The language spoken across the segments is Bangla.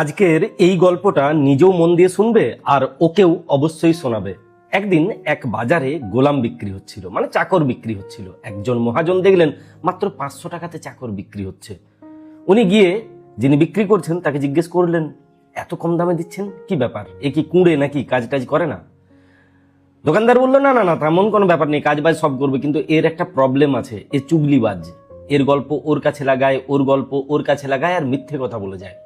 আজকের এই গল্পটা নিজেও মন দিয়ে শুনবে আর ওকেও অবশ্যই শোনাবে। একদিন এক বাজারে গোলাম বিক্রি হচ্ছিল, মানে চাকর বিক্রি হচ্ছিল। একজন মহাজন দেখলেন মাত্র 500 টাকাতে চাকর বিক্রি হচ্ছে। উনি গিয়ে যিনি বিক্রি করছেন তাকে জিজ্ঞেস করলেন, এত কম দামে দিচ্ছেন, কি ব্যাপার? এ কি কুঁড়ে নাকি, কাজ টাজ করে না? দোকানদার বললো, না না না, তেমন কোনো ব্যাপার নেই, কাজ বাজ সব করবে, কিন্তু এর একটা প্রবলেম আছে, এ চুগলিবাজ। এর গল্প ওর কাছে লাগায়, ওর গল্প ওর কাছে লাগায়, আর মিথ্যে কথা বলে যায়।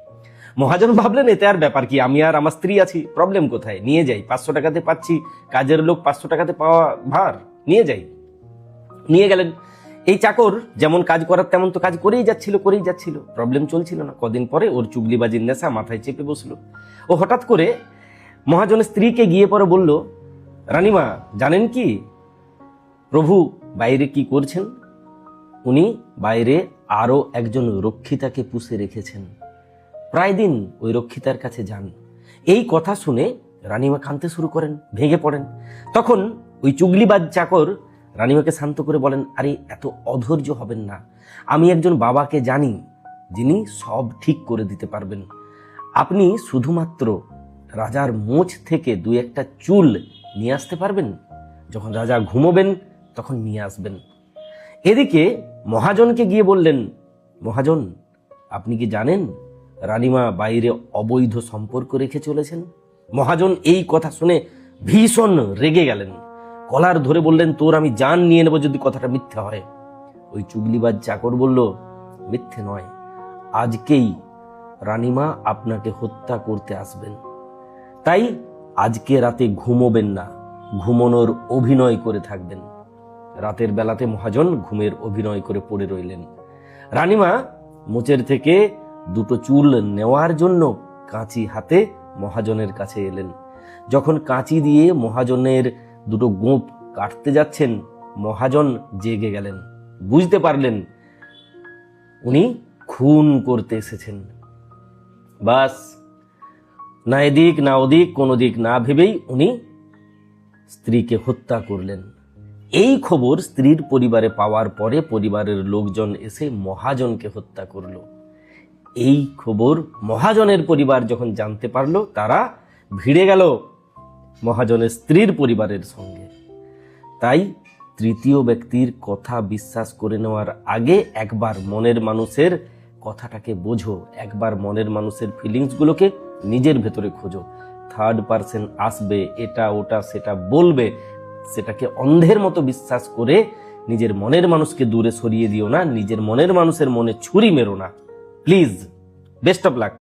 মহাজন ভাবলেন, এতে আর ব্যাপার কি, আমি আর আমার স্ত্রী আছি, প্রবলেম কোথায়, নিয়ে যাই, 500 টাকাতে পাচ্ছি, কাজের লোক 500 টাকাতে পাওয়া ভার, নিয়ে যাই। নিয়ে গেলেন। এই চাকর যেমন কাজ করার তেমন তো কাজ করেই যাচ্ছিল, প্রবলেম চলছিল না। কদিন পরে ওর চুগলিবাজির নেশা মাথায় চেপে বসলো। ও হঠাৎ করে মহাজনের স্ত্রীকে গিয়ে পরে বলল, রানীমা জানেন কি প্রভু বাইরে কি করছেন? উনি বাইরে আরো একজন রক্ষিতাকে পুষে রেখেছেন, প্রায় দিন ওই রক্ষিতার কাছে যান। এই কথা শুনে রানীমা কাঁদতে শুরু করেন, ভেঙে পড়েন। তখন ওই চুগলিবাজ চাকর রানীমাকে শান্ত করে বলেন, আরে এত অধৈর্য হবেন না, আমি একজন বাবাকে জানি যিনি সব ঠিক করে দিতে পারবেন। আপনি শুধুমাত্র রাজার মোচ থেকে 2-1টা চুল নিয়ে আসতে পারবেন, যখন রাজা ঘুমোবেন তখন নিয়ে আসবেন। এদিকে মহাজনকে গিয়ে বললেন, মহাজন আপনি কি জানেন রানীমা বাইরে অবৈধ সম্পর্ক রেখে চলেছেন? মহাজন এই কথা শুনে ভীষণ রেগে গেলেন, কলার ধরে বললেন, তোর আমি জান নিয়ে নেব যদি কথাটা মিথ্যে হয়। ওই চুগলিবাজ চাকর বলল, মিথ্যে নয়, আজকেই রানীমা আপনাকে হত্যা করতে আসবেন, তাই আজকে রাতে ঘুমোবেন না, ঘুমানোর অভিনয় করে থাকবেন। রাতের বেলাতে মহাজন ঘুমের অভিনয় করে পড়ে রইলেন। রানীমা মোচের থেকে 2টো চুল নেওয়ার জন্য কাঁচি হাতে মহাজনের কাছে এলেন। যখন কাঁচি দিয়ে মহাজনের 2টো গোঁফ কাটতে যাচ্ছেন, মহাজন জেগে গেলেন, বুঝতে পারলেন উনি খুন করতে এসেছেন। বাস, না এদিক না ওদিক, কোনো দিক না ভেবেই উনি স্ত্রীকে হত্যা করলেন। এই খবর স্ত্রীর পরিবারে পাওয়ার পরে পরিবারের লোকজন এসে মহাজনকে হত্যা করলো। এই খবর মহাজনের পরিবার যখন জানতে পারলো, তারা ভিড়ে গেল মহাজনের স্ত্রীর পরিবারের সঙ্গে। তাই তৃতীয় ব্যক্তির কথা বিশ্বাস করে নেওয়ার আগে একবার মনের মানুষের কথাটাকে বোঝো, একবার মনের মানুষের ফিলিংসগুলোকে নিজের ভেতরে খোঁজো। থার্ড পারসন আসবে, এটা ওটা সেটা বলবে, সেটাকে অন্ধের মতো বিশ্বাস করে নিজের মনের মানুষকে দূরে সরিয়ে দিও না, নিজের মনের মানুষের মনে ছুরি মেরো না, প্লিজ। Best of luck.